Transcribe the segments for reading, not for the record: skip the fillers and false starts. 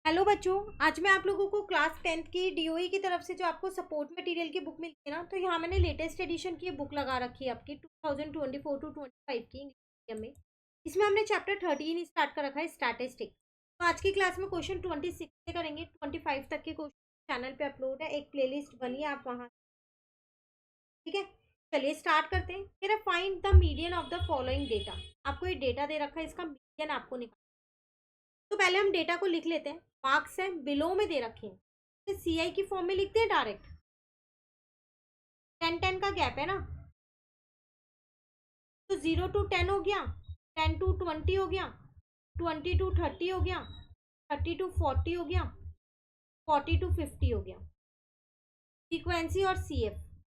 Hello बच्चों, आज मैं आप लोगों को क्लास 10th की डीओई की तरफ से जो आपको सपोर्ट मटेरियल की बुक मिलती है ना, तो यहाँ मैंने लेटेस्ट एडिशन की बुक लगा रखी है आपकी 2024 टू 25 की इंग्लिश मीडियम में। इसमें हमने चैप्टर 13 स्टार्ट कर रखा है, स्टैटिस्टिक्स। तो आज की क्लास में क्वेश्चन 26 से करेंगे, 25 तक के क्वेश्चन चैनल पे अपलोड है, एक प्लेलिस्ट बनी है, आप वहाँ, ठीक है। चलिए स्टार्ट करते हैं। फिर find the median of the following data. आपको ये डेटा दे रखा है, इसका मीडियन आपको निकाल। तो पहले हम डेटा को लिख लेते हैं। मार्क्स है बिलो में दे रखे हैं, तो सीआई की फॉर्म में लिखते हैं डायरेक्ट। 10-10 का गैप है ना, तो 0 to 10 हो गया, 10 to 20 हो गया, 20 to 30 हो गया, 30 to 40 हो गया, 40 to 50 हो गया। फ्रीक्वेंसी और सीएफ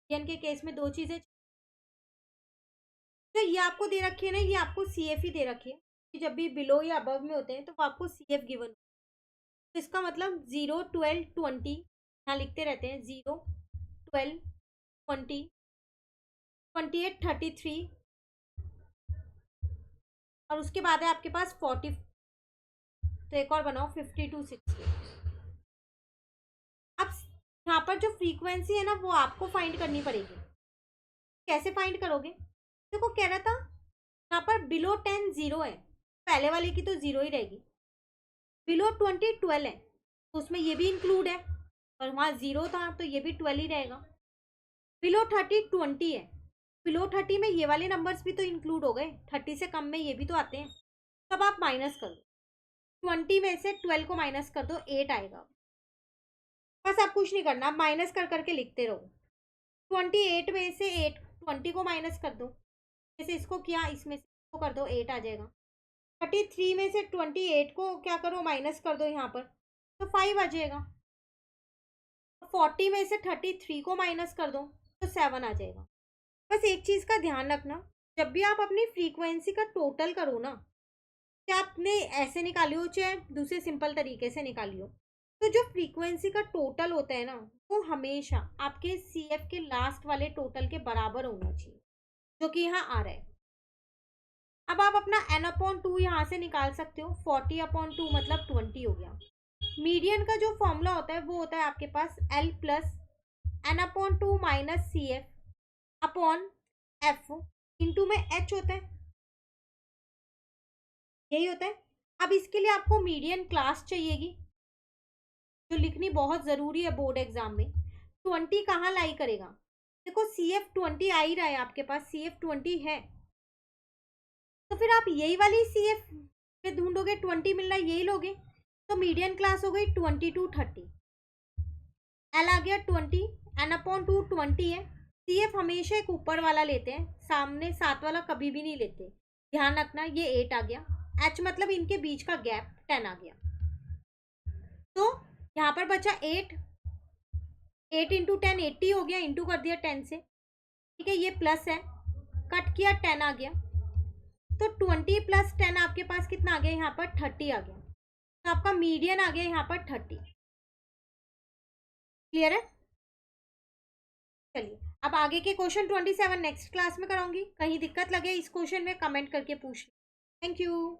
के केस में दो चीजें। तो ये आपको दे रखी है ना, ये आपको सीएफ ही दे रखी है कि जब भी बिलो या अबव में होते हैं तो वो आपको सीएफ गिवन। तो इसका मतलब 0, 12, 20 यहाँ लिखते रहते हैं। 0, 12, 20, 28, 33 और उसके बाद है आपके पास 40। तो एक और बनाओ 52, 60। अब यहाँ पर जो फ्रीक्वेंसी है ना, वो आपको फाइंड करनी पड़ेगी। कैसे फाइंड करोगे? देखो कह रहा था यहाँ पर बिलो 10 0 है, पहले वाले की तो 0 ही रहेगी। बिलो 20 12 है, तो उसमें ये भी इंक्लूड है, और वहाँ 0 था तो ये भी 12 ही रहेगा। बिलो 30 20 है, बिलो 30 में ये वाले नंबर्स भी तो इंक्लूड हो गए, 30 से कम में ये भी तो आते हैं। तब आप माइनस कर दो, 20 में से 12 को माइनस कर दो, 8 आएगा। बस आप कुछ नहीं करना, आप माइनस कर करके लिखते रहो। 28 में से 8, 20 को माइनस कर दो, जैसे इसको किया, इसमें से इसको कर दो, 8 आ जाएगा। 33 में से 28 को क्या करो, माइनस कर दो यहाँ पर, तो 5 आ जाएगा। 40 में से 33 को माइनस कर दो तो 7 आ जाएगा। बस एक चीज़ का ध्यान रखना, जब भी आप अपनी फ्रीक्वेंसी का टोटल करो ना, चाहे आपने ऐसे निकाली हो चाहे दूसरे सिंपल तरीके से निकाली हो, तो जो फ्रीक्वेंसी का टोटल होता है ना, वो हमेशा आपके सीएफ के लास्ट वाले टोटल के बराबर होना चाहिए, जो कि यहाँ आ रहा है। अब आप अपना n/2 यहाँ से निकाल सकते हो। 40/2 मतलब 20 हो गया। मीडियन का जो फॉर्मूला होता है वो होता है आपके पास L plus n/2 minus C F upon F, into में h होता है, यही होता है। अब इसके लिए आपको मीडियन क्लास चाहिएगी, जो लिखनी बहुत ज़रूरी है बोर्ड एग्जाम में। 20 कहाँ लाई करेगा? देखो CF 20 आ ही रहा है आपके पास, CF 20 है, तो फिर आप यही वाली CF पे ढूंढोगे, 20 मिल रहा है यही लोगे। तो मीडियन क्लास हो गई 20 to 30। L आ गया 20, n/2 20 है। CF हमेशा एक ऊपर वाला लेते हैं, सामने साथ वाला कभी भी नहीं लेते, ध्यान रखना। ये 8 आ गया। H मतलब इनके बीच का गैप 10 आ गया। तो यहाँ पर बचा 8, 8 इंटू 10 80 हो गया, इंटू कर दिया 10 से, ठीक है। ये प्लस है, कट किया 10 आ गया, तो 20 प्लस 10 आपके पास कितना आ गया, यहाँ पर 30 आ गया। तो आपका मीडियन आ गया यहाँ पर 30। क्लियर है? चलिए अब आगे के क्वेश्चन 27 नेक्स्ट क्लास में कराऊंगी। कहीं दिक्कत लगे इस क्वेश्चन में, कमेंट करके पूछ लो। Thank you.